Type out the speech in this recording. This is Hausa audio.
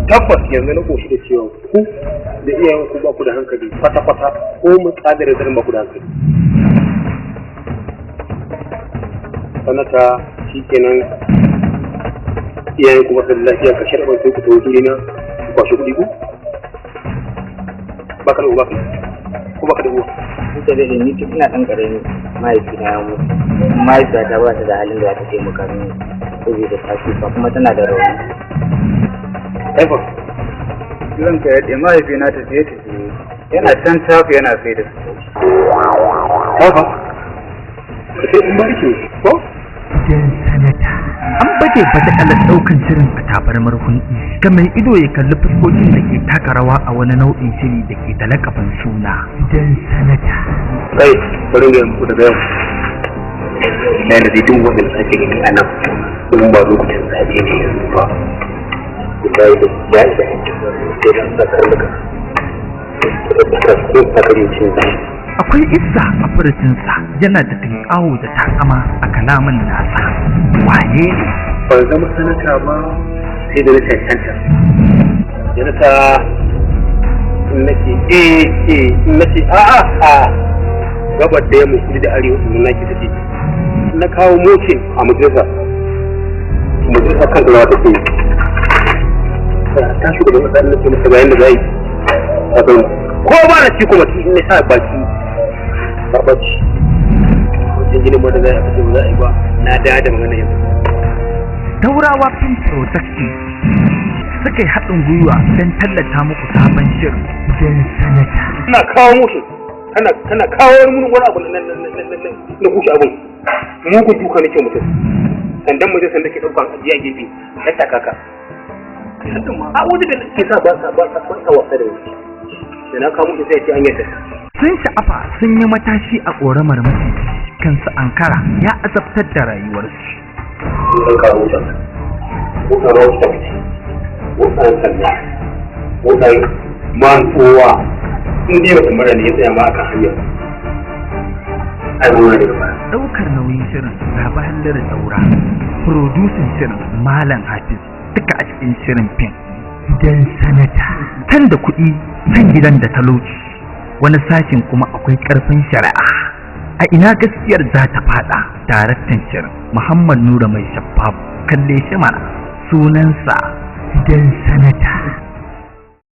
tabbas yanzu na koshi da cewa ku da iyayen ku ba ku da hankali kwata-kwata ko mu tsadar da ba ku da hankali. Sanata shi kenan iyayen ku masu lafiya ka sharɓar sai ku ta wuce na ku kwashe kuɗi ku? Baka da uba ko baka da uwa? Ita da ni tun ina ɗan ƙarami mahaifina ya mutu. Mahaifiyata ba ta da halin da za ta taimaka mini saboda ta kuma tana da rauni. Haifar. Zan ka yadda mahaifina ta je ta je yana can tafi yana sai da su. Haifar. Ka sai in ba ake ko? Jan sanata. An baje badakalar ɗaukan shirin a tabarmar hulɗi ga mai ido ya kalli fuskokin da ke taka rawa a wani nau'in shiri da ke da lakabin suna. Jan sanata. Kai, bari ga yanku daga yau. Na da duk wanda ake gani a nan sun ba lokacin zaɓe ne yanzu ba. Ya yi da ya yi da yankin sai dan sakar maka. Ko sakarin cin zaɓe. Akwai isa a furucinsa yana da tinkawo da takama a kalaman nasa. Wane ne? Ban zama sanata ba sai da na cancanta. Janata in nake a'a gabar da yamma kudu da arewa in na ki take. Na kawo motion a majalisa kan gaba ta ce ta shugaban kasa na ce masa bayan da za yi ko ba na ci kuma in na sa baki barbaci wajen ginin ma da za a kasance ba za a yi ba na da magana yanzu. Daurawa Film Production suka yi haɗin gwiwa don tallata muku sabon shirin Jan sanata. Ina kawo musu kana kawo wani abu na kushe abin mugun duka nake mutum sandan mutum sanda ke ɗaukan ajiya gefe ya taka ka a wani da ke sa ba sa wasa da wuce da na kawo mutum sai ce an yadda. Sun sha'afa sun yi matashi a ƙoramar mutum kansu ankara ya azabtar da rayuwarsu. Sun kawo mutum ko ka rawar ta wuce ko ɗan sanda ko ɗan man kowa in dai mutum mara ne ya tsaya ma akan hanyar Ɗaukar nauyin shirin Rabahan Lira Daura, producing shirin Malam Hafiz duka a cikin shirin fim Jan sanata. Can da kuɗi, can gidan da talauci, wani sashin kuma akwai ƙarfin shari'a. A ina gaskiyar za ta faɗa? Daraktan shirin Muhammad Nura Mai Shabbabu kalle shi mana sunansa Jan sanata.